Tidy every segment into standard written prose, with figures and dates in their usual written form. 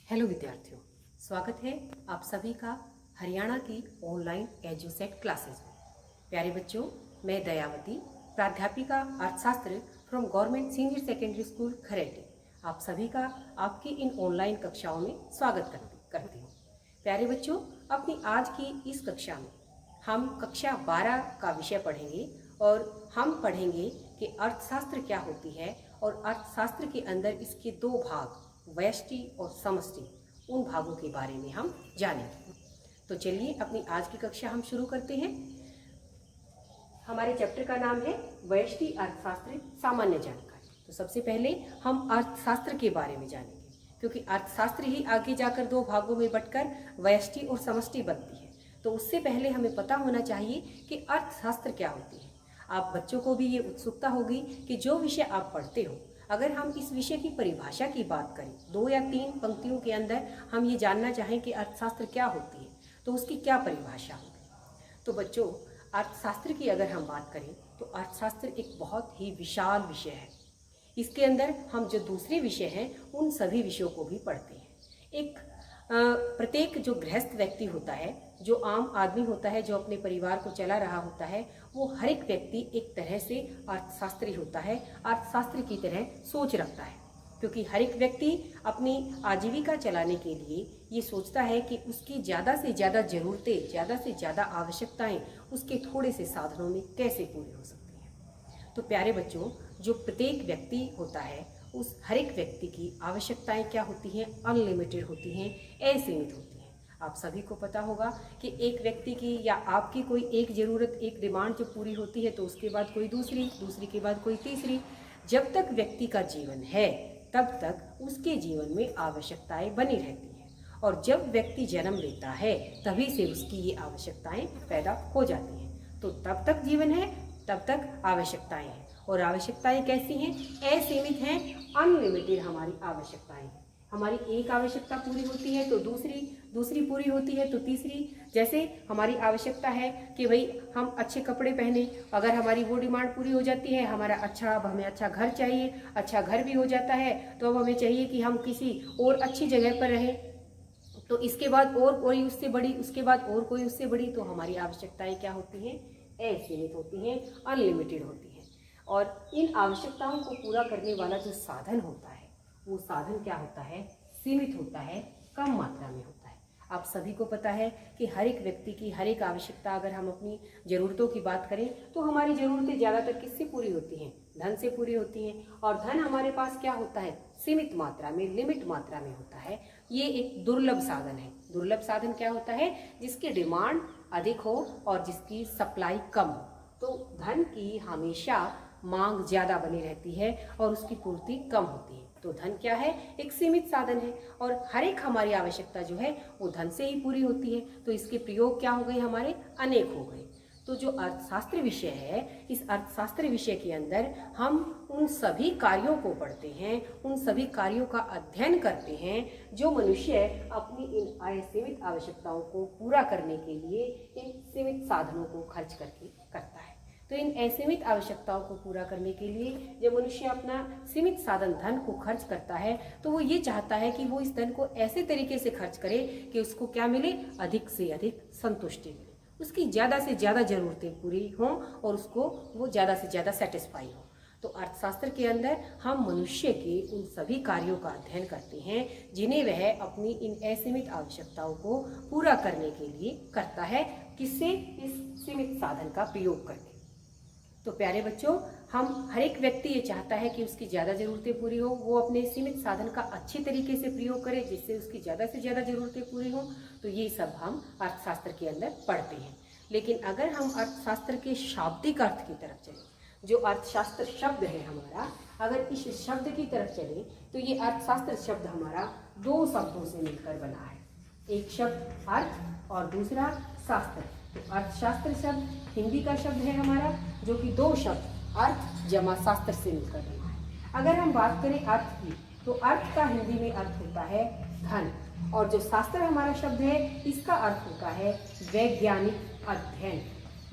Hello विद्यार्थियों, स्वागत है आप सभी का हरियाणा की ऑनलाइन एजुसेट क्लासेस में। प्यारे बच्चों, मैं दयावती, प्राध्यापिका अर्थशास्त्र from government senior secondary school Khareti, आप सभी का आपकी इन ऑनलाइन कक्षाओं में स्वागत करती हूँ। प्यारे बच्चों, अपनी आज की इस कक्षा में हम कक्षा 12 का विषय पढ़ेंगे और हम पढ़ेंगे कि अर्थशास्त्र क्या होती है और अर्थशास्त्र के अंदर इसके दो भाग व्यष्टि और समष्टि, उन भागों के बारे में हम जानेंगे। तो चलिए अपनी आज की कक्षा हम शुरू करते हैं। हमारे चैप्टर का नाम है व्यष्टि अर्थशास्त्र सामान्य जानकारी। तो सबसे पहले हम अर्थशास्त्र के बारे में जानेंगे, क्योंकि अर्थशास्त्र ही आगे जाकर दो भागों में बंटकर व्यष्टि और समष्टि बनती है। तो उससे पहले हमें पता होना चाहिए कि अर्थशास्त्र क्या होती है। आप बच्चों को भी ये उत्सुकता होगी कि जो विषय आप पढ़ते हो, अगर हम इस विषय की परिभाषा की बात करें, 2 या 3 पंक्तियों के अंदर हम ये जानना चाहें कि अर्थशास्त्र क्या होती है, तो उसकी क्या परिभाषा होगी। तो बच्चों, अर्थशास्त्र की अगर हम बात करें तो अर्थशास्त्र एक बहुत ही विशाल विषय है। इसके अंदर हम जो दूसरे विषय हैं उन सभी विषयों को भी पढ़ते हैं। एक प्रत्येक जो गृहस्थ व्यक्ति होता है, जो आम आदमी होता है, जो अपने परिवार को चला रहा होता है, वो हर एक व्यक्ति एक तरह से अर्थशास्त्री होता है, अर्थशास्त्र की तरह सोच रखता है। क्योंकि हर एक व्यक्ति अपनी आजीविका चलाने के लिए ये सोचता है कि उसकी ज़्यादा से ज़्यादा ज़रूरतें, ज़्यादा से ज़्यादा आवश्यकताएं उसके थोड़े से साधनों में कैसे पूरी हो सकती हैं। तो प्यारे बच्चों, जो प्रत्येक व्यक्ति होता है, उस हर एक व्यक्ति की आवश्यकताएं क्या होती हैं? अनलिमिटेड होती हैं, असीमित होती हैं। आप सभी को पता होगा कि एक व्यक्ति की या आपकी कोई एक ज़रूरत, एक डिमांड जब पूरी होती है तो उसके बाद कोई दूसरी, दूसरी के बाद कोई तीसरी। जब तक व्यक्ति का जीवन है तब तक उसके जीवन में आवश्यकताएं बनी रहती हैं, और जब व्यक्ति जन्म लेता है तभी से उसकी ये आवश्यकताएं पैदा हो जाती हैं। तो तब तक जीवन है, तब तक आवश्यकताएं हैं, और आवश्यकताएं कैसी हैं? असीमित हैं, अनलिमिटेड हमारी आवश्यकताएं हैं। हमारी एक आवश्यकता पूरी होती है तो दूसरी पूरी होती है तो तीसरी। जैसे हमारी आवश्यकता है कि भाई हम अच्छे कपड़े पहने, अगर हमारी वो डिमांड पूरी हो जाती है, अब हमें अच्छा घर चाहिए, अच्छा घर भी हो जाता है, तो अब हमें चाहिए कि हम किसी और अच्छी जगह पर रहें, तो इसके बाद और कोई उससे बड़ी, उसके बाद और कोई उससे बड़ी। तो हमारी आवश्यकताएं क्या होती हैं? असीमित होती हैं, अनलिमिटेड होती हैं। और इन आवश्यकताओं को पूरा करने वाला जो साधन होता है, वो साधन क्या होता है? सीमित होता है, कम मात्रा में होता है। आप सभी को पता है कि हर एक व्यक्ति की हर एक आवश्यकता, अगर हम अपनी ज़रूरतों की बात करें तो हमारी ज़रूरतें ज़्यादातर किससे पूरी होती हैं? धन से पूरी होती हैं। और धन हमारे पास क्या होता है? सीमित मात्रा में, लिमिट मात्रा में होता है। ये एक दुर्लभ साधन है। दुर्लभ साधन क्या होता है? जिसकी डिमांड अधिक हो और जिसकी सप्लाई कम हो। तो धन की हमेशा मांग ज़्यादा बनी रहती है और उसकी पूर्ति कम होती है। तो धन क्या है? एक सीमित साधन है, और हर एक हमारी आवश्यकता जो है वो धन से ही पूरी होती है। तो इसके प्रयोग क्या हो गए? हमारे अनेक हो गए। तो जो अर्थशास्त्र विषय है, इस अर्थशास्त्र विषय के अंदर हम उन सभी कार्यों को पढ़ते हैं, उन सभी कार्यों का अध्ययन करते हैं जो मनुष्य अपनी इन असीमित आवश्यकताओं को पूरा करने के लिए इन सीमित साधनों को खर्च करके करता है। तो इन असीमित आवश्यकताओं को पूरा करने के लिए जब मनुष्य अपना सीमित साधन धन को खर्च करता है, तो वो ये चाहता है कि वो इस धन को ऐसे तरीके से खर्च करे कि उसको क्या मिले? अधिक से अधिक संतुष्टि मिले, उसकी ज़्यादा से ज़्यादा ज़रूरतें पूरी हों और उसको वो ज़्यादा से ज़्यादा सेटिस्फाई हो। तो अर्थशास्त्र के अंदर हम मनुष्य के उन सभी कार्यों का अध्ययन करते हैं जिन्हें वह अपनी इन असीमित आवश्यकताओं को पूरा करने के लिए करता है। किससे? इस सीमित साधन का प्रयोग करके। तो प्यारे बच्चों, हम हर एक व्यक्ति ये चाहता है कि उसकी ज़्यादा ज़रूरतें पूरी हो, वो अपने सीमित साधन का अच्छी तरीके से प्रयोग करे जिससे उसकी ज़्यादा से ज़्यादा ज़रूरतें पूरी हों। तो ये सब हम अर्थशास्त्र के अंदर पढ़ते हैं। लेकिन अगर हम अर्थशास्त्र के शाब्दिक अर्थ की तरफ चलें, जो अर्थशास्त्र शब्द है हमारा, अगर इस शब्द की तरफ चलें तो ये अर्थशास्त्र शब्द हमारा 2 शब्दों से मिलकर बना है। एक शब्द अर्थ और दूसरा शास्त्र। तो अर्थशास्त्र शब्द हिंदी का शब्द है हमारा, जो कि 2 शब्द अर्थ जमा शास्त्र से मिलकर बना है। अगर हम बात करें अर्थ की, तो अर्थ का हिंदी में अर्थ होता है धन, और जो शास्त्र हमारा शब्द है इसका अर्थ होता है वैज्ञानिक अध्ययन।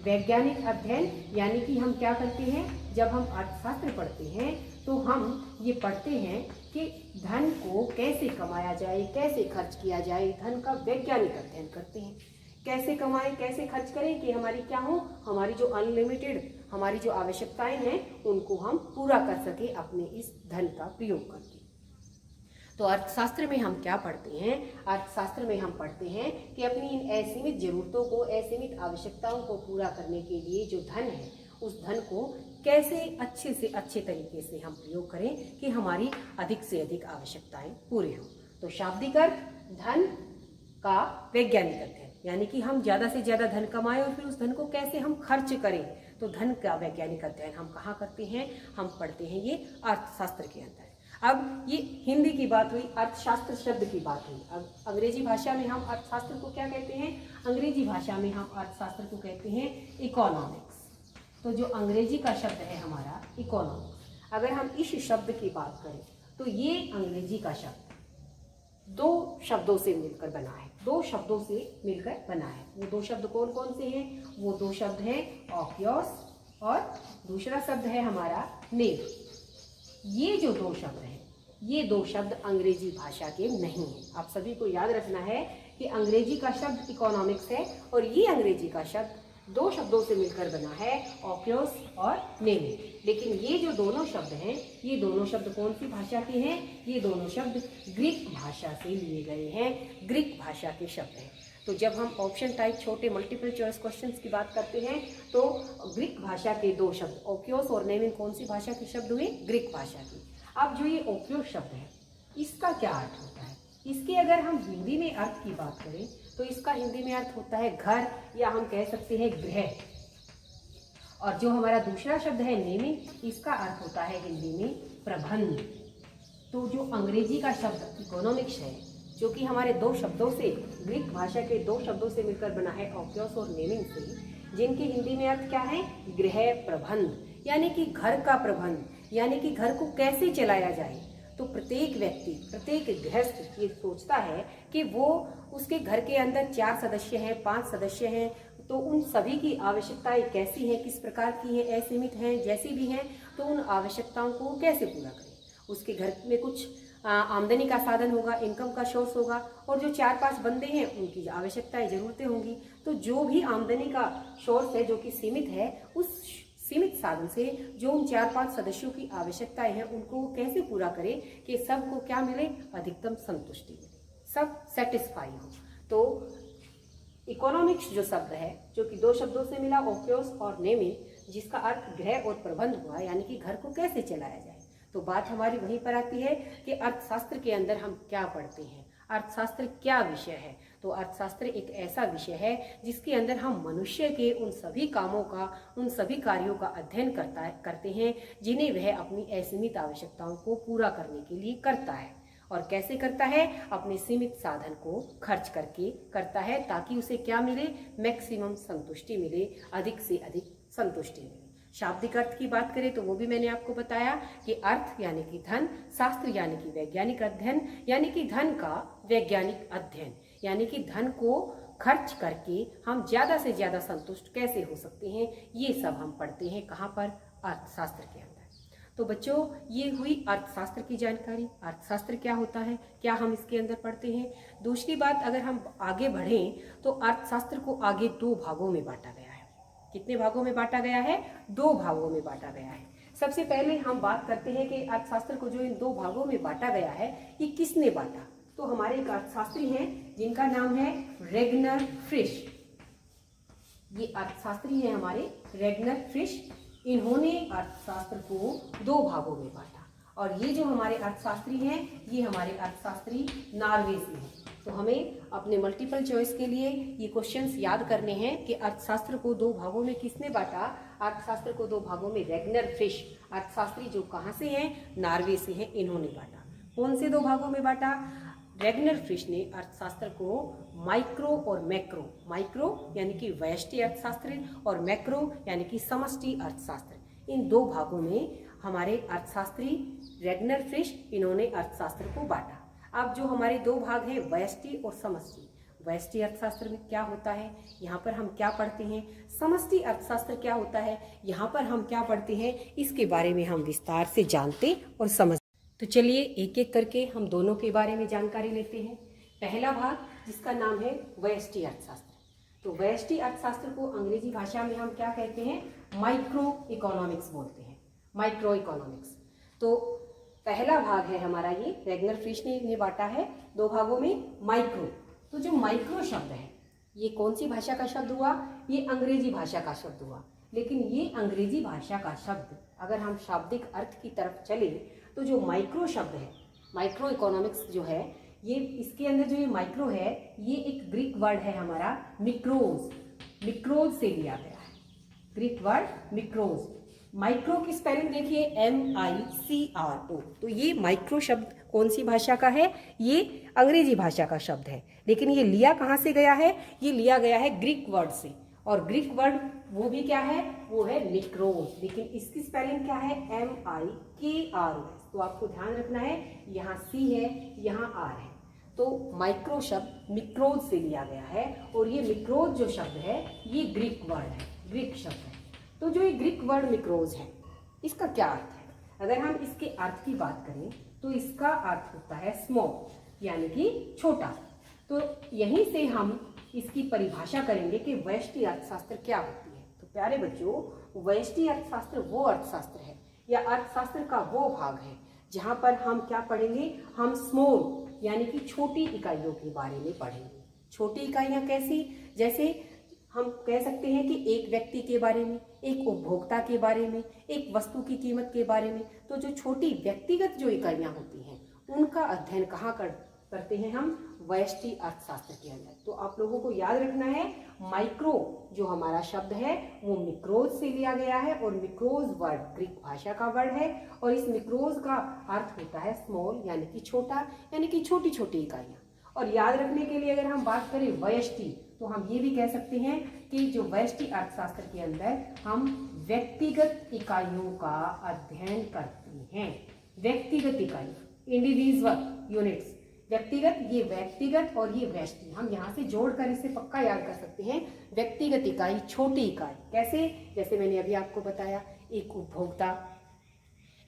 वैज्ञानिक अध्ययन यानी कि हम क्या करते हैं? जब हम अर्थशास्त्र पढ़ते हैं तो हम ये पढ़ते हैं कि धन को कैसे कमाया जाए, कैसे खर्च किया जाए, धन का वैज्ञानिक अध्ययन करते हैं। कैसे कमाएं, कैसे खर्च करें कि हमारी क्या हो, हमारी जो अनलिमिटेड हमारी जो आवश्यकताएं हैं उनको हम पूरा कर सके अपने इस धन का प्रयोग करके। तो अर्थशास्त्र में हम क्या पढ़ते हैं? अर्थशास्त्र में हम पढ़ते हैं कि अपनी इन असीमित जरूरतों को, असीमित आवश्यकताओं को पूरा करने के लिए जो धन है, उस धन को कैसे अच्छे से अच्छे तरीके से हम प्रयोग करें कि हमारी अधिक से अधिक आवश्यकताएं पूरी हों। तो शाब्दिक अर्थ धन का वैज्ञानिक अध्ययन, यानी कि हम ज़्यादा से ज़्यादा धन कमाएं और फिर उस धन को कैसे हम खर्च करें। तो धन का वैज्ञानिक अध्ययन हम कहाँ करते हैं? हम पढ़ते हैं ये अर्थशास्त्र के अंदर। अब ये हिंदी की बात हुई, अर्थशास्त्र शब्द की बात हुई। अब अंग्रेजी भाषा में हम अर्थशास्त्र को क्या कहते हैं? अंग्रेजी भाषा में हम अर्थशास्त्र को कहते हैं इकोनॉमिक्स। तो जो अंग्रेजी का शब्द है हमारा इकोनॉमिक्स, अगर हम इस शब्द की बात करें तो ये अंग्रेजी का शब्द दो शब्दों से मिलकर बना है, दो शब्दों से मिलकर बना है। वो दो शब्द कौन कौन से हैं? वो दो शब्द हैं ऑक्योस और दूसरा शब्द है हमारा नेम। ये जो दो शब्द हैं, ये दो शब्द अंग्रेजी भाषा के नहीं हैं। आप सभी को याद रखना है कि अंग्रेजी का शब्द इकोनॉमिक्स है और ये अंग्रेजी का शब्द दो शब्दों से मिलकर बना है, ऑक्योस और नेम। लेकिन ये जो दोनों शब्द हैं, ये दोनों शब्द कौन सी भाषा के हैं? ये दोनों शब्द ग्रीक भाषा से लिए गए हैं, ग्रीक भाषा के शब्द हैं। तो जब हम ऑप्शन टाइप छोटे मल्टीपल चॉइस क्वेश्चंस की बात करते हैं तो ग्रीक भाषा के दो शब्द ऑक्योस और नेमिन कौन सी भाषा के शब्द हुए? ग्रीक भाषा के। अब जो ये ऑक्योस शब्द है, इसका क्या अर्थ होता है? इसके अगर हम हिंदी में अर्थ की बात करें तो इसका हिंदी में अर्थ होता है घर, या हम कह सकते हैं गृह। और जो हमारा दूसरा शब्द है नेमिन, इसका अर्थ होता है हिंदी में प्रबंध। तो जो अंग्रेजी का शब्द इकोनॉमिक्स है, जो कि हमारे दो शब्दों से, ग्रीक भाषा के दो शब्दों से मिलकर बना है ऑक्योस और नेमिन से, जिनके हिंदी में अर्थ क्या है? गृह प्रबंध, यानी कि घर का प्रबंध, यानी कि घर को कैसे चलाया जाए। तो प्रत्येक व्यक्ति, प्रत्येक गृहस्थ ये सोचता है कि वो उसके घर के अंदर 4 सदस्य हैं, 5 सदस्य हैं, तो उन सभी की आवश्यकताएं कैसी हैं, किस प्रकार की हैं, असीमित हैं, जैसी भी हैं, तो उन आवश्यकताओं को कैसे पूरा करें। उसके घर में कुछ आमदनी का साधन होगा, इनकम का सोर्स होगा, और जो 4-5 बंदे हैं उनकी आवश्यकताएं, ज़रूरतें होंगी। तो जो भी आमदनी का सोर्स है जो कि सीमित है, उस सीमित साधन से जो उन 4-5 सदस्यों की आवश्यकताएं हैं उनको कैसे पूरा करें कि सबको क्या मिले? अधिकतम संतुष्टि मिले, सब सेटिस्फाई हो। तो इकोनॉमिक्स जो शब्द है, जो कि दो शब्दों से मिला ऑक्योस और नेमिन, जिसका अर्थ गृह और प्रबंध हुआ, यानी कि घर को कैसे चलाया जाए। तो बात हमारी वहीं पर आती है कि अर्थशास्त्र के अंदर हम क्या पढ़ते हैं, अर्थशास्त्र क्या विषय है। तो अर्थशास्त्र एक ऐसा विषय है जिसके अंदर हम मनुष्य के उन सभी कामों का, उन सभी कार्यों का अध्ययन करते हैं जिन्हें वह अपनी असीमित आवश्यकताओं को पूरा करने के लिए करता है। और कैसे करता है? अपने सीमित साधन को खर्च करके करता है, ताकि उसे क्या मिले? मैक्सिमम संतुष्टि मिले, अधिक से अधिक संतुष्टि मिले। शाब्दिक अर्थ की बात करें तो वो भी मैंने आपको बताया कि अर्थ यानी कि धन, शास्त्र यानी कि वैज्ञानिक अध्ययन, यानी कि धन का वैज्ञानिक अध्ययन, यानी कि धन को खर्च करके हम ज़्यादा से ज़्यादा संतुष्ट कैसे हो सकते हैं, ये सब हम पढ़ते हैं कहाँ पर? अर्थशास्त्र के अंदर। तो बच्चों, ये हुई अर्थशास्त्र की जानकारी। अर्थशास्त्र क्या होता है, क्या हम इसके अंदर पढ़ते हैं। दूसरी बात, अगर हम आगे बढ़ें तो अर्थशास्त्र को आगे 2 भागों में बांटा गया है। कितने भागों में बांटा गया है? 2 भागों में बांटा गया है। सबसे पहले हम बात करते हैं कि अर्थशास्त्र को जो इन 2 भागों में बांटा गया है, ये किसने बांटा। तो हमारे एक अर्थशास्त्री हैं जिनका नाम है रेगनर फ्रिश। ये अर्थशास्त्री हैं हमारे रेगनर फ्रिश। इन्होंने अर्थशास्त्र को 2 भागों में बांटा। और ये जो हमारे अर्थशास्त्री हैं, ये हमारे अर्थशास्त्री नॉर्वे से हैं। तो हमें अपने मल्टीपल चॉइस के लिए ये क्वेश्चंस याद करने हैं कि अर्थशास्त्र को 2 भागों में किसने बांटा। अर्थशास्त्र को 2 भागों में रेगनर फ्रिश, अर्थशास्त्री जो कहाँ से हैं? नॉर्वे से हैं, इन्होंने बांटा। कौन से 2 भागों में बांटा? रेगनर फ्रिश ने अर्थशास्त्र को माइक्रो और मैक्रो, माइक्रो यानी कि व्यष्टि अर्थशास्त्र और मैक्रो यानी कि समष्टि अर्थशास्त्र, इन 2 भागों में हमारे अर्थशास्त्री रेगनर फ्रिश, इन्होंने अर्थशास्त्र को बांटा। अब जो हमारे 2 भाग हैं व्यष्टि और समष्टि, व्यष्टि अर्थशास्त्र में क्या होता है, यहाँ पर हम क्या पढ़ते हैं, समष्टि अर्थशास्त्र क्या होता है, यहाँ पर हम क्या पढ़ते हैं, इसके बारे में हम विस्तार से जानते और समझ। तो चलिए एक एक करके हम दोनों के बारे में जानकारी लेते हैं। पहला भाग जिसका नाम है व्यष्टि अर्थशास्त्र। तो व्यष्टि अर्थशास्त्र को अंग्रेजी भाषा में हम क्या कहते हैं, माइक्रो इकोनॉमिक्स बोलते हैं, माइक्रो इकोनॉमिक्स। तो पहला भाग है हमारा ये, रेगनर फ्रिश ने बांटा है 2 भागों में, माइक्रो। तो जो माइक्रो शब्द है ये कौन सी भाषा का शब्द हुआ, ये अंग्रेजी भाषा का शब्द हुआ। लेकिन ये अंग्रेजी भाषा का शब्द अगर हम शाब्दिक अर्थ की तरफ चले तो जो माइक्रो शब्द है, माइक्रो इकोनॉमिक्स जो है, ये इसके अंदर जो ये माइक्रो है ये एक ग्रीक वर्ड है हमारा मिक्रोज, मिक्रोज से लिया गया है, ग्रीक वर्ड मिक्रोज। माइक्रो की स्पेलिंग देखिए MICRO। तो ये माइक्रो शब्द कौन सी भाषा का है, ये अंग्रेजी भाषा का शब्द है। लेकिन ये लिया कहाँ से गया है, ये लिया गया है ग्रीक वर्ड से, और ग्रीक वर्ड वो भी क्या है, वो है मिक्रोज। लेकिन इसकी स्पेलिंग क्या है, MIKROS। तो आपको ध्यान रखना है, यहाँ C है, यहाँ R है। तो माइक्रो शब्द मिक्रोज से लिया गया है, और ये मिक्रोज जो शब्द है ये ग्रीक वर्ड है, ग्रीक शब्द है। तो जो ये ग्रीक वर्ड मिक्रोज है इसका क्या अर्थ है, अगर हम इसके अर्थ की बात करें तो इसका अर्थ होता है स्मॉल, यानी कि छोटा। तो यहीं से हम इसकी परिभाषा करेंगे कि व्यष्टि अर्थशास्त्र क्या होती है। तो प्यारे बच्चों, व्यष्टि अर्थशास्त्र वो अर्थशास्त्र है या अर्थशास्त्र का वो भाग है जहाँ पर हम क्या पढ़ेंगे, हम स्मॉल यानी कि छोटी इकाइयों के बारे में पढ़ेंगे। छोटी इकाइयाँ कैसी, जैसे हम कह सकते हैं कि एक व्यक्ति के बारे में, एक उपभोक्ता के बारे में, एक वस्तु की कीमत के बारे में। तो जो छोटी व्यक्तिगत जो इकाइयाँ होती हैं उनका अध्ययन कहाँ करते हैं हम, व्यष्टि अर्थशास्त्र के अंदर। तो आप लोगों को याद रखना है, माइक्रो जो हमारा शब्द है वो मिक्रोज से लिया गया है, और मिक्रोज वर्ड ग्रीक भाषा का वर्ड है, और इस मिक्रोज का अर्थ होता है स्मॉल यानी कि छोटा, यानी कि छोटी छोटी इकाइयाँ। और याद रखने के लिए अगर हम बात करें व्यष्टि, तो हम ये भी कह सकते हैं कि जो व्यष्टि अर्थशास्त्र के अंदर हम व्यक्तिगत इकाइयों का अध्ययन करते हैं। व्यक्तिगत इकाई, इंडिविजुअल यूनिट्स, व्यक्तिगत, ये व्यक्तिगत और ये व्यष्टि, हम यहाँ से जोड़कर इसे पक्का याद कर सकते हैं। व्यक्तिगत इकाई, छोटी इकाई, कैसे, जैसे मैंने अभी आपको बताया, एक उपभोक्ता,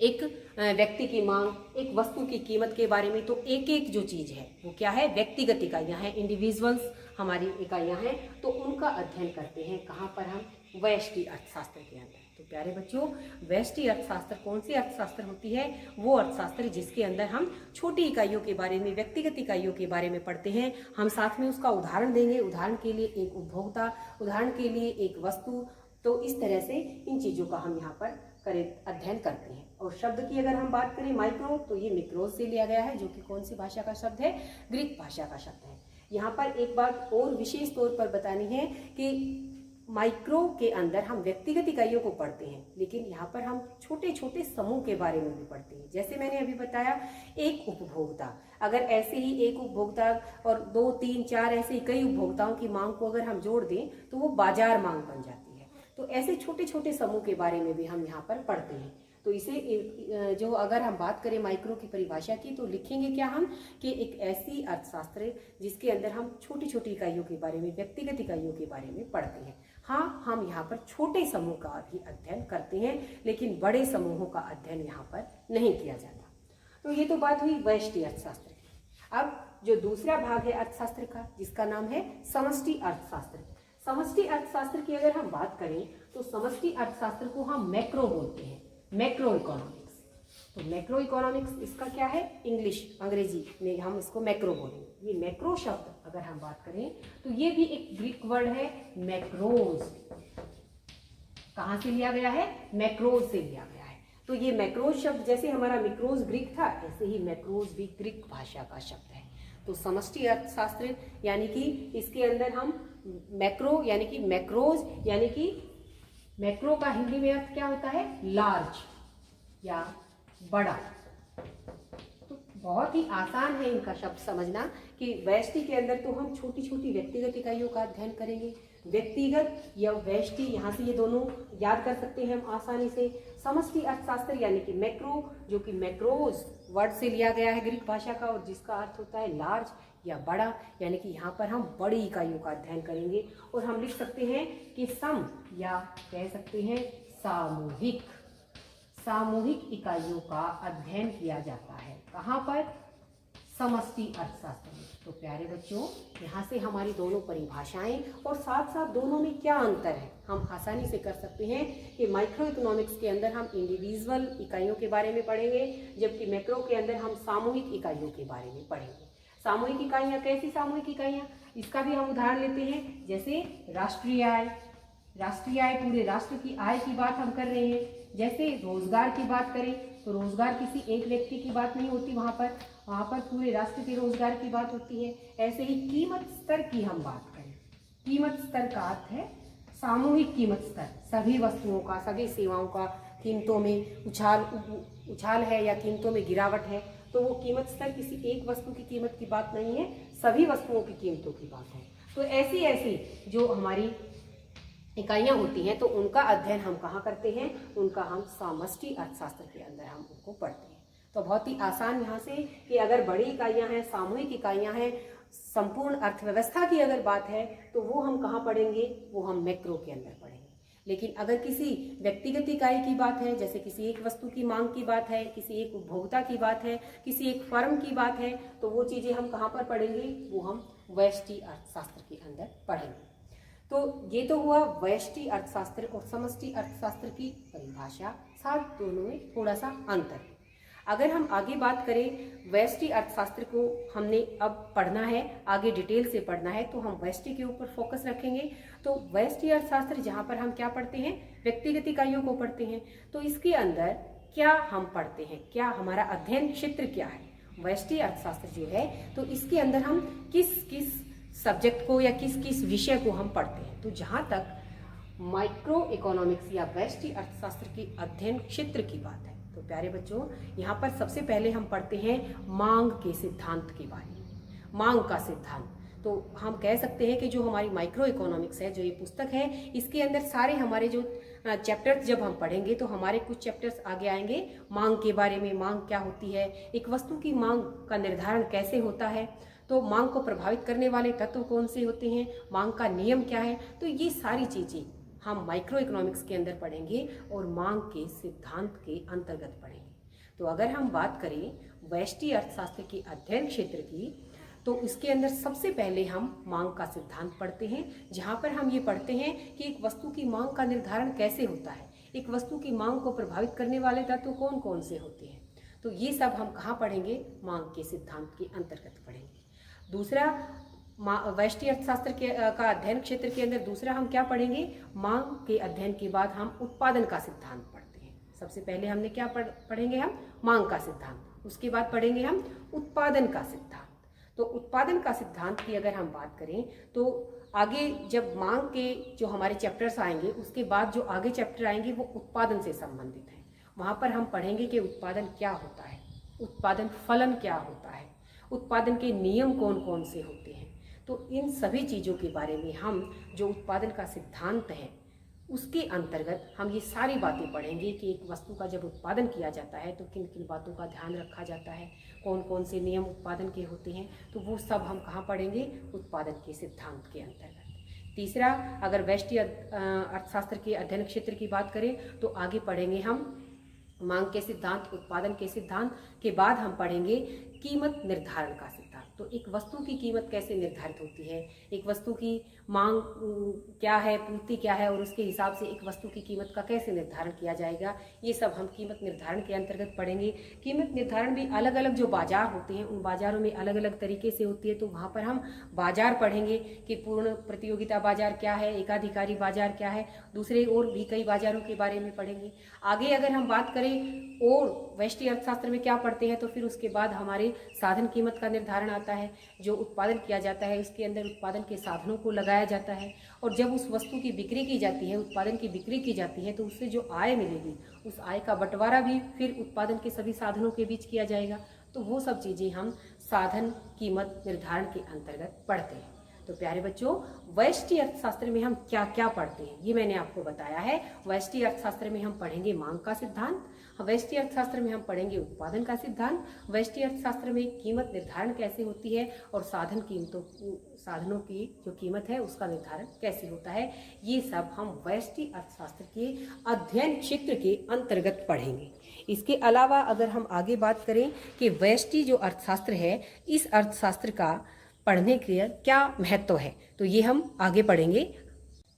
एक व्यक्ति की मांग, एक वस्तु की कीमत के बारे में। तो एक एक जो चीज़ है वो क्या है, व्यक्तिगत इकाइयाँ हैं, इंडिविजुअल्स हमारी इकाइयाँ हैं। तो उनका अध्ययन करते हैं कहाँ पर, हम व्यष्टि अर्थशास्त्र के अंदर। तो प्यारे बच्चों, व्यष्टि अर्थशास्त्र कौन सी अर्थशास्त्र होती है, वो अर्थशास्त्र जिसके अंदर हम छोटी इकाइयों के बारे में, व्यक्तिगत इकाइयों के बारे में पढ़ते हैं। हम साथ में उसका उदाहरण देंगे, उदाहरण के लिए एक उपभोक्ता, उदाहरण के लिए एक वस्तु। तो इस तरह से इन चीज़ों का हम यहाँ पर अध्ययन करते हैं। और शब्द की अगर हम बात करें माइक्रो, तो ये मिक्रोज से लिया गया है, जो कि कौन सी भाषा का शब्द है, ग्रीक भाषा का शब्द है। यहाँ पर एक बात और विशेष तौर पर बतानी है कि माइक्रो के अंदर हम व्यक्तिगत इकाइयों को पढ़ते हैं, लेकिन यहाँ पर हम छोटे छोटे समूह के बारे में भी पढ़ते हैं। जैसे मैंने अभी बताया, एक उपभोक्ता, अगर ऐसे ही एक उपभोक्ता और 2, 3, 4 ऐसे कई उपभोक्ताओं की मांग को अगर हम जोड़ दें तो वो बाजार मांग बन जाती है। तो ऐसे छोटे छोटे समूह के बारे में भी हम यहाँ पर पढ़ते हैं। तो इसे जो अगर हम बात करें माइक्रो की परिभाषा की, तो लिखेंगे क्या हम, कि एक ऐसी अर्थशास्त्र जिसके अंदर हम छोटी छोटी इकाइयों के बारे में, व्यक्तिगत इकाइयों के बारे में पढ़ते हैं। हाँ, हम यहाँ पर छोटे समूह का भी अध्ययन करते हैं, लेकिन बड़े समूहों का अध्ययन यहाँ पर नहीं किया जाता। तो ये तो बात हुई व्यष्टि अर्थशास्त्र की। अब जो दूसरा भाग है अर्थशास्त्र का, जिसका नाम है समष्टि अर्थशास्त्र। समष्टि अर्थशास्त्र की अगर हम बात करें तो समष्टि अर्थशास्त्र को हम मैक्रो बोलते हैं, मैक्रो इकोनॉमिक्स। तो मैक्रो इकोनॉमिक्स इसका क्या है, इंग्लिश, अंग्रेजी में हम इसको मैक्रो बोलेंगे। ये मैक्रो शब्द अगर हम बात करें तो ये भी एक ग्रीक वर्ड है, मैक्रोज। कहाँ से लिया गया है, मैक्रोज से लिया गया है। तो ये मैक्रोज शब्द, जैसे हमारा मिक्रोज ग्रीक था, ऐसे ही मैक्रोज भी ग्रीक भाषा का शब्द है। तो समष्टि अर्थशास्त्र यानी कि इसके अंदर हम मैक्रो यानी कि मैक्रोज, यानी कि मैक्रो का हिंदी में अर्थ क्या होता है, लार्ज या बड़ा। तो बहुत ही आसान है इनका शब्द समझना कि व्यष्टि के अंदर तो हम छोटी छोटी व्यक्तिगत इकाइयों का अध्ययन करेंगे। व्यक्तिगत या व्यष्टि, यहाँ से ये दोनों याद कर सकते हैं हम आसानी से। समष्टि अर्थशास्त्र यानी कि मैक्रो, जो कि मैक्रोज वर्ड से लिया गया है ग्रीक भाषा का, और जिसका अर्थ होता है लार्ज या बड़ा, यानी कि यहाँ पर हम बड़ी इकाइयों का अध्ययन करेंगे। और हम लिख सकते हैं कि सम या कह सकते हैं सामूहिक, सामूहिक इकाइयों का अध्ययन किया जाता है। कहाँ पर? समष्टि अर्थशास्त्र में। तो प्यारे बच्चों, यहाँ से हमारी दोनों परिभाषाएं और साथ साथ दोनों में क्या अंतर है हम आसानी से कर सकते हैं कि माइक्रो इकोनॉमिक्स के अंदर हम इंडिविजुअल इकाइयों के बारे में पढ़ेंगे, जबकि मैक्रो के अंदर हम सामूहिक इकाइयों के बारे में पढ़ेंगे। सामूहिक इकाइयाँ कैसी सामूहिक इकाइयाँ? इसका भी हम उदाहरण लेते हैं, जैसे राष्ट्रीय आय। राष्ट्रीय आय पूरे राष्ट्र की आय की बात हम कर रहे हैं। जैसे रोजगार की बात करें तो रोजगार किसी एक व्यक्ति की बात नहीं होती, वहाँ पर पूरे राष्ट्र के रोजगार की बात होती है। ऐसे ही कीमत स्तर की हम बात करें, कीमत स्तर का अर्थ है सामूहिक कीमत स्तर, सभी वस्तुओं का, सभी सेवाओं का कीमतों में उछाल है या कीमतों में गिरावट है, तो वो कीमत स्तर किसी एक वस्तु की कीमत की बात नहीं है, सभी वस्तुओं की कीमतों की बात है। तो ऐसी ऐसी जो हमारी इकाइयाँ होती हैं, तो उनका अध्ययन हम कहाँ करते हैं? उनका हम समष्टि अर्थशास्त्र के अंदर हम उनको पढ़ते हैं। तो बहुत ही आसान यहाँ से कि अगर बड़ी इकाइयाँ हैं, सामूहिक इकाइयाँ हैं, संपूर्ण अर्थव्यवस्था की अगर बात है तो वो हम कहाँ पढ़ेंगे? वो हम मैक्रो के अंदर पढ़ेंगे। लेकिन अगर किसी व्यक्तिगत इकाई की बात है, जैसे किसी एक वस्तु की मांग की बात है, किसी एक उपभोक्ता की बात है, किसी एक फर्म की बात है, तो वो चीज़ें हम कहाँ पर पढ़ेंगे? वो हम व्यष्टि अर्थशास्त्र के अंदर पढ़ेंगे। तो ये तो हुआ व्यष्टि अर्थशास्त्र और समष्टि अर्थशास्त्र की परिभाषा, साथ दोनों में थोड़ा सा अंतर है। अगर हम आगे बात करें, व्यष्टि अर्थशास्त्र को हमने अब पढ़ना है, आगे डिटेल से पढ़ना है, तो हम व्यष्टि के ऊपर फोकस रखेंगे। तो व्यष्टि अर्थशास्त्र जहाँ पर हम क्या पढ़ते हैं? व्यक्तिगत इकाइयों को पढ़ते हैं। तो इसके अंदर क्या हम पढ़ते हैं, क्या हमारा अध्ययन क्षेत्र क्या है? व्यष्टि अर्थशास्त्र जो है, तो इसके अंदर हम किस किस सब्जेक्ट को या किस किस विषय को हम पढ़ते हैं? तो जहाँ तक माइक्रो इकोनॉमिक्स या व्यष्टि अर्थशास्त्र की अध्ययन क्षेत्र की बात है, तो प्यारे बच्चों, यहाँ पर सबसे पहले हम पढ़ते हैं मांग के सिद्धांत के बारे में। मांग का सिद्धांत, तो हम कह सकते हैं कि जो हमारी माइक्रो इकोनॉमिक्स है, जो ये पुस्तक है, इसके अंदर सारे हमारे जो चैप्टर्स जब हम पढ़ेंगे तो हमारे कुछ चैप्टर्स आगे आएंगे मांग के बारे में। मांग क्या होती है, एक वस्तु की मांग का निर्धारण कैसे होता है, तो मांग को प्रभावित करने वाले तत्व कौन से होते हैं, मांग का नियम क्या है, तो ये सारी चीज़ें हम माइक्रो इकोनॉमिक्स के अंदर पढ़ेंगे और मांग के सिद्धांत के अंतर्गत पढ़ेंगे। तो अगर हम बात करें व्यष्टि अर्थशास्त्र के अध्ययन क्षेत्र की, तो इसके अंदर सबसे पहले हम मांग का सिद्धांत पढ़ते हैं, जहाँ पर हम ये पढ़ते हैं कि एक वस्तु की मांग का निर्धारण कैसे होता है, एक वस्तु की मांग को प्रभावित करने वाले तत्व कौन कौन से होते हैं। तो ये सब हम कहाँ पढ़ेंगे? मांग के सिद्धांत के अंतर्गत पढ़ेंगे। दूसरा, व्यष्टि अर्थशास्त्र का अध्ययन क्षेत्र के अंदर दूसरा हम क्या पढ़ेंगे? मांग के अध्ययन के बाद हम उत्पादन का सिद्धांत पढ़ते हैं। सबसे पहले हमने क्या पढ़ेंगे? हम मांग का सिद्धांत, उसके बाद पढ़ेंगे हम उत्पादन का सिद्धांत। तो उत्पादन का सिद्धांत की अगर हम बात करें तो आगे जब मांग के जो हमारे चैप्टर्स आएंगे, उसके बाद जो आगे चैप्टर आएंगे वो उत्पादन से संबंधित हैं। वहाँ पर हम पढ़ेंगे कि उत्पादन क्या होता है, उत्पादन फलन क्या होता है, उत्पादन के नियम कौन कौन से होते हैं। तो इन सभी चीज़ों के बारे में हम जो उत्पादन का सिद्धांत है उसके अंतर्गत हम ये सारी बातें पढ़ेंगे कि एक वस्तु का जब उत्पादन किया जाता है तो किन किन बातों का ध्यान रखा जाता है, कौन कौन से नियम उत्पादन के होते हैं, तो वो सब हम कहाँ पढ़ेंगे? उत्पादन के सिद्धांत के अंतर्गत। तीसरा, अगर व्यष्टि अर्थशास्त्र के अध्ययन क्षेत्र की बात करें तो आगे पढ़ेंगे हम मांग के सिद्धांत, उत्पादन के सिद्धांत के बाद हम पढ़ेंगे कीमत निर्धारण का सिद्धांत। तो एक वस्तु की कीमत कैसे निर्धारित होती है, एक वस्तु की मांग क्या है, पूर्ति क्या है, और उसके हिसाब से एक वस्तु की कीमत का कैसे निर्धारण किया जाएगा, ये सब हम कीमत निर्धारण के अंतर्गत पढ़ेंगे। कीमत निर्धारण भी अलग अलग जो बाजार होते हैं उन बाजारों में अलग अलग तरीके से होती है, तो वहाँ पर हम बाजार पढ़ेंगे कि पूर्ण प्रतियोगिता बाजार क्या है, एकाधिकारी बाजार क्या है, दूसरे और भी कई बाजारों के बारे में पढ़ेंगे। आगे अगर हम बात करें और व्यष्टि अर्थशास्त्र में क्या पढ़ते हैं, तो फिर उसके बाद हमारे साधन कीमत का निर्धारण आता है। जो उत्पादन किया जाता है इसके अंदर उत्पादन के साधनों को लगाया जाता है, और जब उस वस्तु की बिक्री की जाती है, उत्पादन की बिक्री की जाती है, तो उससे जो आय मिलेगी उस आय का बंटवारा भी फिर उत्पादन के सभी साधनों के बीच किया जाएगा। तो वो सब चीज़ें हम साधन कीमत निर्धारण के अंतर्गत पढ़ते हैं। तो प्यारे बच्चों, व्यष्टि अर्थशास्त्र में हम क्या क्या पढ़ते हैं ये मैंने आपको बताया है। व्यष्टि अर्थशास्त्र में हम पढ़ेंगे मांग का सिद्धांत, व्यष्टि अर्थशास्त्र में हम पढ़ेंगे उत्पादन का सिद्धांत, व्यष्टि अर्थशास्त्र में कीमत निर्धारण कैसे होती है और साधनों की जो कीमत है उसका निर्धारण कैसे होता है, ये सब हम व्यष्टि अर्थशास्त्र के अध्ययन क्षेत्र के अंतर्गत पढ़ेंगे। इसके अलावा अगर हम आगे बात करें कि व्यष्टि जो अर्थशास्त्र है, इस अर्थशास्त्र का पढ़ने के क्या महत्व है, तो ये हम आगे पढ़ेंगे।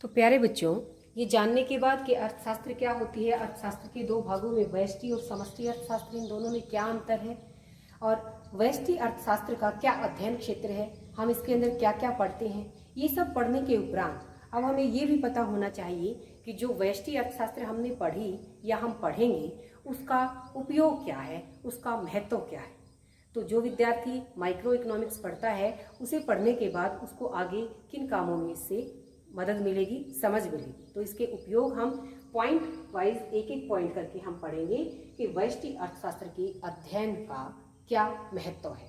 तो प्यारे बच्चों, ये जानने के बाद कि अर्थशास्त्र क्या होती है, अर्थशास्त्र के दो भागों में व्यष्टि और समष्टि अर्थशास्त्र, इन दोनों में क्या अंतर है और व्यष्टि अर्थशास्त्र का क्या अध्ययन क्षेत्र है, हम इसके अंदर क्या क्या पढ़ते हैं, ये सब पढ़ने के उपरांत अब हमें ये भी पता होना चाहिए कि जो व्यष्टि अर्थशास्त्र हमने पढ़ी या हम पढ़ेंगे उसका उपयोग क्या है, उसका महत्व क्या है। तो जो विद्यार्थी माइक्रो इकोनॉमिक्स पढ़ता है उसे पढ़ने के बाद उसको आगे किन कामों में इससे मदद मिलेगी, समझ मिलेगी। तो इसके उपयोग हम पॉइंट वाइज एक एक पॉइंट करके हम पढ़ेंगे कि व्यष्टि अर्थशास्त्र के अध्ययन का क्या महत्व है।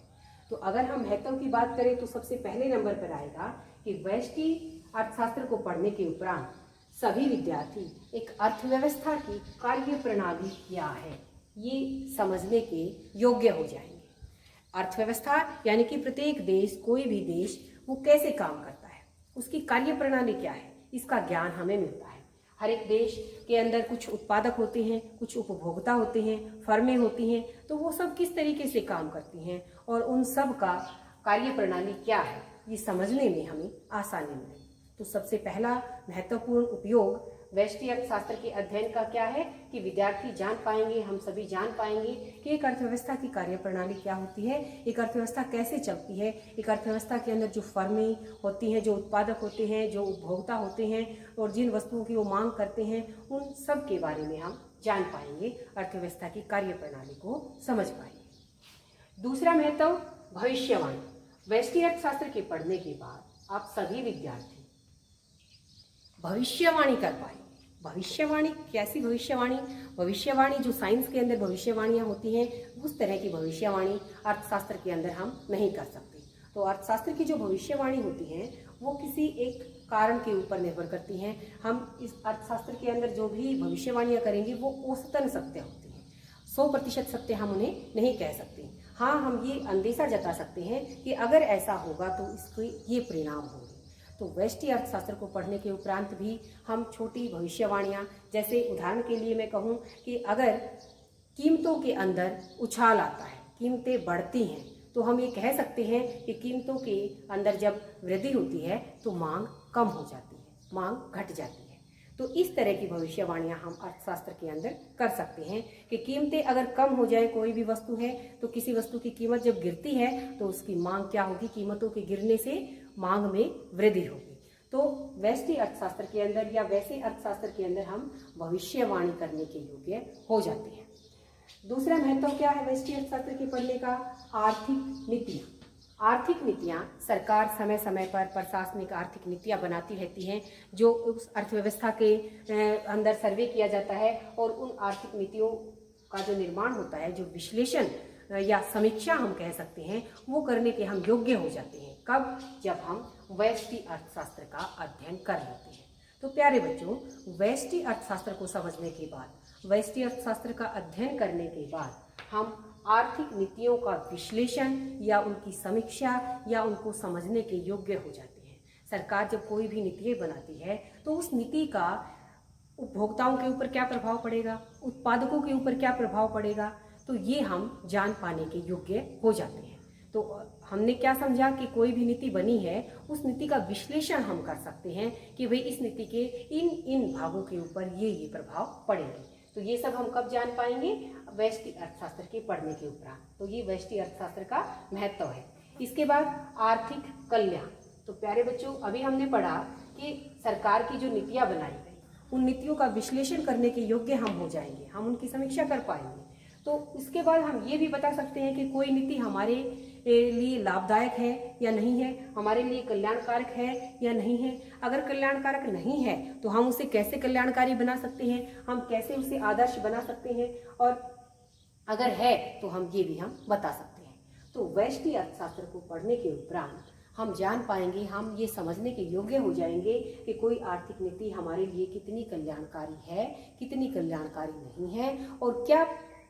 तो अगर हम महत्व की बात करें तो सबसे पहले नंबर पर आएगा कि व्यष्टि अर्थशास्त्र को पढ़ने के उपरांत सभी विद्यार्थी एक अर्थव्यवस्था की कार्य प्रणाली क्या है ये समझने के योग्य हो जाएंगे। अर्थव्यवस्था यानी कि प्रत्येक देश, कोई भी देश वो कैसे काम करता है, उसकी कार्य प्रणाली क्या है, इसका ज्ञान हमें मिलता है। हर एक देश के अंदर कुछ उत्पादक होते हैं, कुछ उपभोक्ता होते हैं, फर्में होती हैं, तो वो सब किस तरीके से काम करती हैं और उन सब का कार्य प्रणाली क्या है ये समझने में हमें आसानी मिले। तो सबसे पहला महत्वपूर्ण उपयोग व्यष्टि अर्थशास्त्र के अध्ययन का क्या है कि विद्यार्थी जान पाएंगे, हम सभी जान पाएंगे कि एक अर्थव्यवस्था की कार्यप्रणाली क्या होती है, एक अर्थव्यवस्था कैसे चलती है, एक अर्थव्यवस्था के अंदर जो फर्में होती हैं, जो उत्पादक होते हैं, जो उपभोक्ता होते हैं और जिन वस्तुओं की वो मांग करते हैं, उन सब के बारे में हम जान पाएंगे, अर्थव्यवस्था की कार्यप्रणाली को समझ पाएंगे। दूसरा महत्व भविष्यवाणी। व्यष्टि अर्थशास्त्र के पढ़ने के बाद आप सभी विद्यार्थी भविष्यवाणी कर पाएंगे। भविष्यवाणी कैसी भविष्यवाणी? भविष्यवाणी जो साइंस के अंदर भविष्यवाणियाँ होती हैं उस तरह की भविष्यवाणी अर्थशास्त्र के अंदर हम नहीं कर सकते। तो अर्थशास्त्र की जो भविष्यवाणी होती हैं वो किसी एक कारण के ऊपर निर्भर करती हैं। हम इस अर्थशास्त्र के अंदर जो भी भविष्यवाणियाँ करेंगे वो औसतन सत्य होती हैं, 100% सत्य हम उन्हें नहीं कह सकते। हाँ, हम ये अंदेशा जता सकते हैं कि अगर ऐसा होगा तो इसके ये परिणाम होंगे। तो व्यष्टि अर्थशास्त्र को पढ़ने के उपरांत भी हम छोटी भविष्यवाणियाँ, जैसे उदाहरण के लिए मैं कहूँ कि अगर कीमतों के अंदर उछाल आता है, कीमतें बढ़ती हैं, तो हम ये कह सकते हैं कि कीमतों के अंदर जब वृद्धि होती है तो मांग कम हो जाती है, मांग घट जाती है। तो इस तरह की भविष्यवाणियाँ हम अर्थशास्त्र के अंदर कर सकते हैं कि कीमतें अगर कम हो जाए, कोई भी वस्तु है तो किसी वस्तु की कीमत जब गिरती है तो उसकी मांग क्या होगी, कीमतों के गिरने से मांग में वृद्धि होगी। तो व्यष्टि अर्थशास्त्र के अंदर या वैसे अर्थशास्त्र के अंदर हम भविष्यवाणी करने के योग्य हो जाते हैं। दूसरा महत्व क्या है व्यष्टि अर्थशास्त्र के पढ़ने का? आर्थिक नीतियाँ। आर्थिक नीतियाँ सरकार समय समय पर प्रशासनिक आर्थिक नीतियाँ बनाती रहती हैं, जो उस अर्थव्यवस्था के अंदर सर्वे किया जाता है और उन आर्थिक नीतियों का जो निर्माण होता है, जो विश्लेषण या समीक्षा हम कह सकते हैं, वो करने के हम योग्य हो जाते हैं। कब? जब हम व्यष्टि अर्थशास्त्र का अध्ययन कर लेते हैं। तो प्यारे बच्चों, व्यष्टि अर्थशास्त्र को समझने के बाद, व्यष्टि अर्थशास्त्र का अध्ययन करने के बाद हम आर्थिक नीतियों का विश्लेषण या उनकी समीक्षा या उनको समझने के योग्य हो जाते हैं। सरकार जब कोई भी नीति बनाती है तो उस नीति का उपभोक्ताओं के ऊपर क्या प्रभाव पड़ेगा, उत्पादकों के ऊपर क्या प्रभाव पड़ेगा, तो ये हम जान पाने के योग्य हो जाते हैं। तो हमने क्या समझा कि कोई भी नीति बनी है, उस नीति का विश्लेषण हम कर सकते हैं कि भाई इस नीति के इन इन भागों के ऊपर ये प्रभाव पड़ेंगे। तो ये सब हम कब जान पाएंगे? व्यष्टि अर्थशास्त्र के पढ़ने के उपरांत। तो ये व्यष्टि अर्थशास्त्र का महत्व है। इसके बाद आर्थिक कल्याण। तो प्यारे बच्चों, अभी हमने पढ़ा कि सरकार की जो नीतियाँ बनाई गई, उन नीतियों का विश्लेषण करने के योग्य हम हो जाएंगे, हम उनकी समीक्षा कर पाएंगे। तो इसके बाद हम ये भी बता सकते हैं कि कोई नीति हमारे लिए लाभदायक है या नहीं है, हमारे लिए कल्याणकारक है या नहीं है। अगर कल्याणकारक नहीं है तो हम उसे कैसे कल्याणकारी बना सकते हैं, हम कैसे उसे आदर्श बना सकते हैं, और अगर है तो हम ये भी हम बता सकते हैं। तो व्यष्टि अर्थशास्त्र को पढ़ने के उपरांत हम जान पाएंगे, हम ये समझने के योग्य हो जाएंगे कि कोई आर्थिक नीति हमारे लिए कितनी कल्याणकारी है, कितनी कल्याणकारी नहीं है, और क्या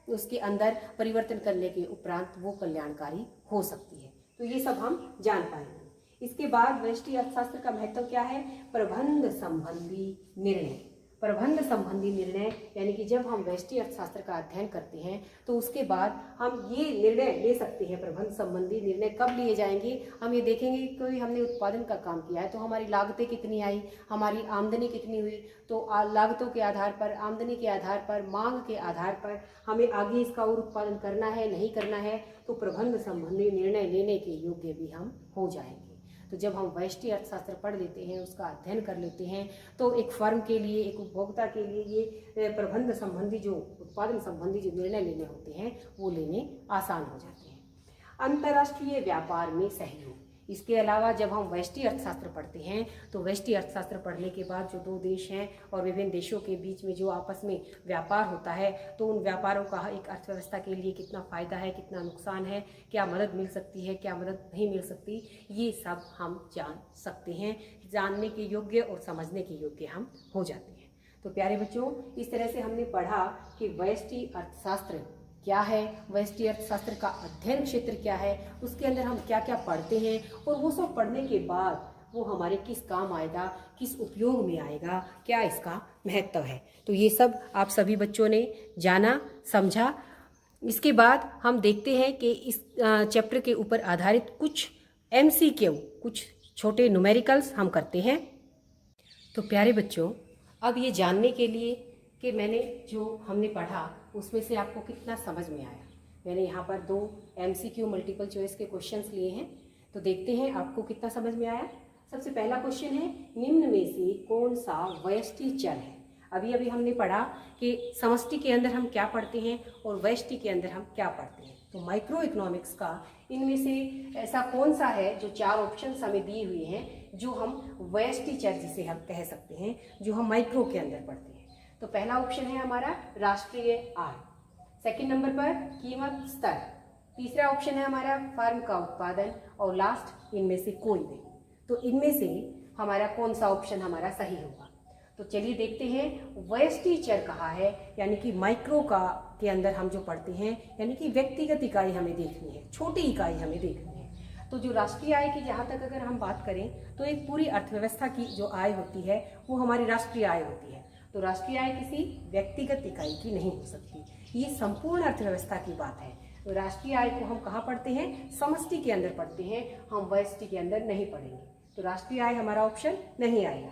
उसके अंदर परिवर्तन करने के उपरांत वो कल्याणकारी हो सकती है। तो ये सब हम जान पाएंगे। इसके बाद व्यष्टि अर्थशास्त्र का महत्व क्या है? प्रबंध संबंधी निर्णय। प्रबंध संबंधी निर्णय यानी कि जब हम व्यष्टि अर्थशास्त्र का अध्ययन करते हैं तो उसके बाद हम ये निर्णय ले सकते हैं। प्रबंध संबंधी निर्णय कब लिए जाएंगे? हम ये देखेंगे कि कोई हमने उत्पादन का काम किया है तो हमारी लागतें कितनी आई, हमारी आमदनी कितनी हुई, तो लागतों के आधार पर, आमदनी के आधार पर, मांग के आधार पर हमें आगे इसका और उत्पादन करना है नहीं करना है, तो प्रबंध संबंधी निर्णय लेने के योग्य भी हम हो जाएंगे। तो जब हम व्यष्टि अर्थशास्त्र पढ़ लेते हैं, उसका अध्ययन कर लेते हैं, तो एक फर्म के लिए, एक उपभोक्ता के लिए ये प्रबंध संबंधी जो उत्पादन संबंधी जो निर्णय लेने होते हैं वो लेने आसान हो जाते हैं। अंतर्राष्ट्रीय व्यापार में सहयोग। इसके अलावा जब हम व्यष्टि अर्थशास्त्र पढ़ते हैं तो व्यष्टि अर्थशास्त्र पढ़ने के बाद जो दो देश हैं और विभिन्न देशों के बीच में जो आपस में व्यापार होता है, तो उन व्यापारों का एक अर्थव्यवस्था के लिए कितना फ़ायदा है, कितना नुकसान है, क्या मदद मिल सकती है, क्या मदद नहीं मिल सकती, ये सब हम जान सकते हैं। जानने के योग्य और समझने के योग्य हम हो जाते हैं। तो प्यारे बच्चों, इस तरह से हमने पढ़ा कि व्यष्टि अर्थशास्त्र क्या है, व्यष्टि अर्थशास्त्र का अध्ययन क्षेत्र क्या है, उसके अंदर हम क्या क्या पढ़ते हैं, और वो सब पढ़ने के बाद वो हमारे किस काम आएगा, किस उपयोग में आएगा, क्या इसका महत्व है। तो ये सब आप सभी बच्चों ने जाना, समझा। इसके बाद हम देखते हैं कि इस चैप्टर के ऊपर आधारित कुछ MCQ, कुछ छोटे न्यूमेरिकल्स हम करते हैं। तो प्यारे बच्चों, अब ये जानने के लिए कि मैंने जो हमने पढ़ा उसमें से आपको कितना समझ में आया, मैंने यहाँ पर 2 MCQ मल्टीपल चॉइस के क्वेश्चंस लिए हैं, तो देखते हैं आपको कितना समझ में आया। सबसे पहला क्वेश्चन है, निम्न में से कौन सा व्यष्टि चर है? अभी अभी हमने पढ़ा कि समष्टि के अंदर हम क्या पढ़ते हैं और व्यष्टि के अंदर हम क्या पढ़ते हैं। तो माइक्रो इकोनॉमिक्स का इनमें से ऐसा कौन सा है जो 4 ऑप्शंस हमें दिए हुए हैं जो हम व्यष्टि चर जिसे हम कह सकते हैं, जो हम माइक्रो के अंदर पढ़ते हैं। तो पहला ऑप्शन है हमारा राष्ट्रीय आय, सेकंड नंबर पर कीमत स्तर, तीसरा ऑप्शन है हमारा फर्म का उत्पादन, और लास्ट इनमें से कोई नहीं। तो इनमें से हमारा कौन सा ऑप्शन हमारा सही होगा? तो चलिए देखते हैं। व्यष्टि चर कहा है यानी कि माइक्रो का के अंदर हम जो पढ़ते हैं, यानी कि व्यक्तिगत इकाई हमें देखनी है, छोटी इकाई हमें देखनी है। तो जो राष्ट्रीय आय की जहाँ तक अगर हम बात करें तो एक पूरी अर्थव्यवस्था की जो आय होती है वो हमारी राष्ट्रीय आय होती है। तो राष्ट्रीय आय किसी व्यक्तिगत इकाई की नहीं हो सकती, ये संपूर्ण अर्थव्यवस्था की बात है। तो राष्ट्रीय आय को हम कहाँ पढ़ते हैं? समष्टि के अंदर पढ़ते हैं, हम व्यष्टि के अंदर नहीं पढ़ेंगे। तो राष्ट्रीय आय हमारा ऑप्शन नहीं आएगा।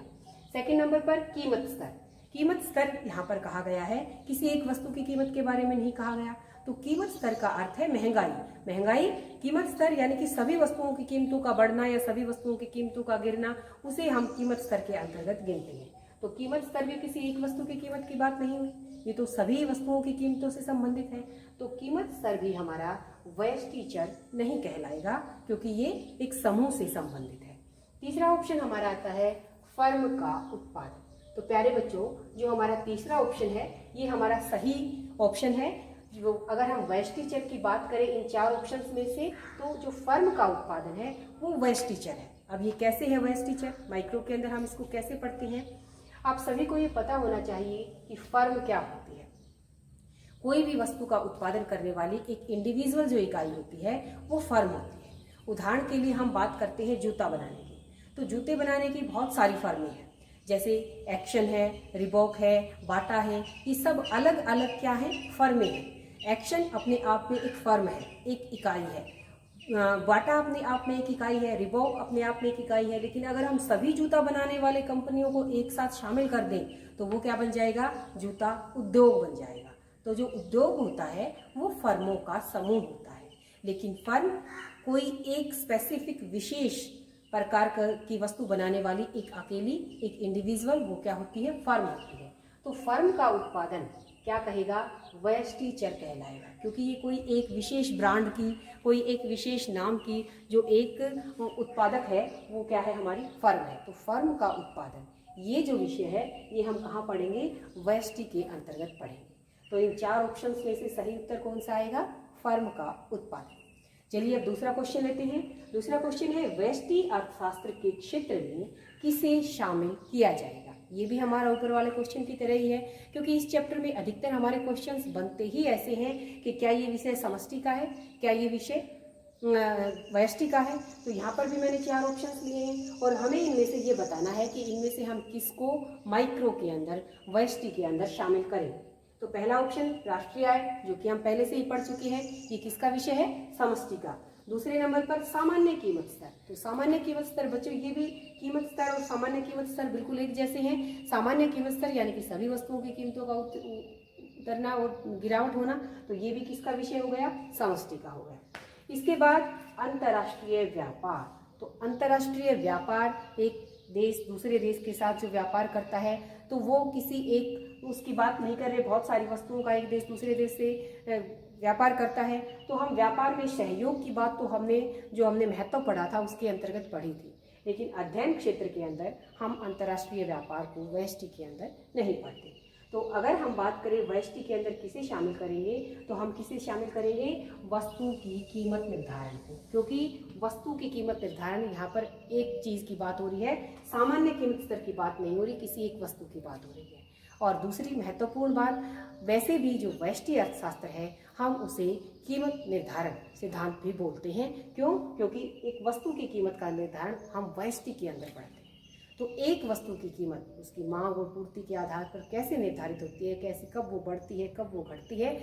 सेकंड नंबर पर कीमत स्तर। कीमत स्तर यहाँ पर कहा गया है, किसी एक वस्तु की कीमत के बारे में नहीं कहा गया। तो कीमत स्तर का अर्थ है महंगाई। महंगाई कीमत स्तर यानी कि सभी वस्तुओं की कीमतों का बढ़ना या सभी वस्तुओं की कीमतों का गिरना, उसे हम कीमत स्तर के अंतर्गत गिनते हैं। तो कीमत स्तर भी किसी एक वस्तु की कीमत की बात नहीं हुई, ये तो सभी वस्तुओं की कीमतों से संबंधित है। तो कीमत स्तर भी हमारा व्यष्टि चर नहीं कहलाएगा, क्योंकि ये एक समूह से संबंधित है। तीसरा ऑप्शन हमारा आता है फर्म का उत्पादन। तो प्यारे बच्चों, जो हमारा तीसरा ऑप्शन है ये हमारा सही ऑप्शन है। जो अगर हम व्यष्टि चर की बात करें इन 4 ऑप्शंस में से, तो जो फर्म का उत्पादन है वो व्यष्टि चर है। अब ये कैसे है व्यष्टि चर? माइक्रो के अंदर हम इसको कैसे पढ़ते हैं? आप सभी को ये पता होना चाहिए कि फर्म क्या होती है। कोई भी वस्तु का उत्पादन करने वाली एक इंडिविजुअल जो इकाई होती है वो फर्म होती है। उदाहरण के लिए हम बात करते हैं जूता बनाने की, तो जूते बनाने की बहुत सारी फर्में हैं, जैसे एक्शन है, रिबॉक है, बाटा है, ये सब अलग अलग क्या है? फर्में हैं। एक्शन अपने आप में एक फर्म है, एक इकाई है। बाटा अपने आप में एक इकाई है, रिबॉक अपने आप में एक इकाई है। लेकिन अगर हम सभी जूता बनाने वाले कंपनियों को एक साथ शामिल कर दें तो वो क्या बन जाएगा? जूता उद्योग बन जाएगा। तो जो उद्योग होता है वो फर्मों का समूह होता है। लेकिन फर्म कोई एक स्पेसिफिक विशेष प्रकार की वस्तु बनाने वाली एक अकेली, एक इंडिविजुअल, वो क्या होती है? फर्म होती है। तो फर्म का उत्पादन क्या कहेगा? व्यष्टि चर कहलाएगा, क्योंकि ये कोई एक विशेष ब्रांड की, कोई एक विशेष नाम की जो एक उत्पादक है वो क्या है? हमारी फर्म है। तो फर्म का उत्पादन ये जो विषय है ये हम कहाँ पढ़ेंगे? व्यष्टि के अंतर्गत पढ़ेंगे। तो इन 4 ऑप्शंस में से सही उत्तर कौन सा आएगा? फर्म का उत्पादन। चलिए अब दूसरा क्वेश्चन लेते हैं। दूसरा क्वेश्चन है व्यष्टि अर्थशास्त्र के क्षेत्र में किसे शामिल किया जाएगा। ये भी हमारा ऊपर वाले क्वेश्चन की तरह ही है, क्योंकि इस चैप्टर में अधिकतर हमारे क्वेश्चंस बनते ही ऐसे हैं कि क्या ये विषय समष्टि का है, क्या ये विषय व्यष्टि का है। तो यहाँ पर भी मैंने 4 ऑप्शंस लिए हैं और हमें इनमें से ये बताना है कि इनमें से हम किसको माइक्रो के अंदर, व्यष्टि के अंदर शामिल करें। तो पहला ऑप्शन राष्ट्रीय आय, जो कि हम पहले से ही पढ़ चुके हैं, ये किसका विषय है, समष्टि का। दूसरे नंबर पर सामान्य कीमत स्तर। तो सामान्य कीमत स्तर बच्चों, ये भी कीमत स्तर और सामान्य कीमत स्तर बिल्कुल एक जैसे हैं। सामान्य कीमत स्तर यानी कि सभी वस्तुओं की कीमतों का उतरना और गिरावट होना, तो ये भी किसका विषय हो गया, समष्टि का हो गया। इसके बाद अंतर्राष्ट्रीय व्यापार। तो अंतर्राष्ट्रीय व्यापार एक देश दूसरे देश के साथ जो व्यापार करता है, तो वो किसी एक उसकी बात नहीं कर रहे, बहुत सारी वस्तुओं का एक देश दूसरे देश से व्यापार करता है। तो हम व्यापार में सहयोग की बात तो हमने महत्व पढ़ा था उसके अंतर्गत पढ़ी थी, लेकिन अध्ययन क्षेत्र के अंदर हम अंतर्राष्ट्रीय व्यापार को व्यष्टि के अंदर नहीं पढ़ते। तो अगर हम बात करें व्यष्टि के अंदर किसे शामिल करेंगे, तो हम किसे शामिल करेंगे, वस्तु की कीमत निर्धारण को, क्योंकि वस्तु की कीमत निर्धारण यहाँ पर एक चीज़ की बात हो रही है, सामान्य कीमत स्तर की बात नहीं हो रही, किसी एक वस्तु की बात हो रही है। और दूसरी महत्वपूर्ण बात, वैसे भी जो व्यष्टि अर्थशास्त्र है हम उसे कीमत निर्धारण सिद्धांत भी बोलते हैं। क्यों? क्योंकि एक वस्तु की कीमत का निर्धारण हम व्यष्टि के अंदर पढ़ते हैं। तो एक वस्तु की कीमत उसकी मांग और पूर्ति के आधार पर कैसे निर्धारित होती है, कैसे, कब वो बढ़ती है, कब वो घटती है,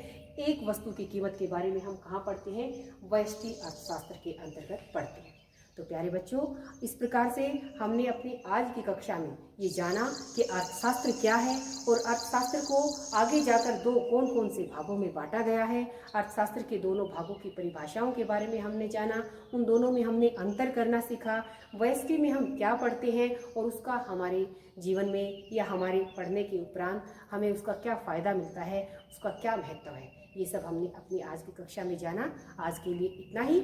एक वस्तु की कीमत के बारे में हम कहाँ पढ़ते हैं, व्यष्टि अर्थशास्त्र के अंतर्गत पढ़ते हैं। तो प्यारे बच्चों, इस प्रकार से हमने अपनी आज की कक्षा में ये जाना कि अर्थशास्त्र क्या है और अर्थशास्त्र को आगे जाकर कौन कौन से भागों में बांटा गया है। अर्थशास्त्र के दोनों भागों की परिभाषाओं के बारे में हमने जाना, उन दोनों में हमने अंतर करना सीखा, व्यष्टि में हम क्या पढ़ते हैं और उसका हमारे जीवन में या हमारे पढ़ने के उपरांत हमें उसका क्या फ़ायदा मिलता है, उसका क्या महत्व है, ये सब हमने अपनी आज की कक्षा में जाना। आज के लिए इतना ही।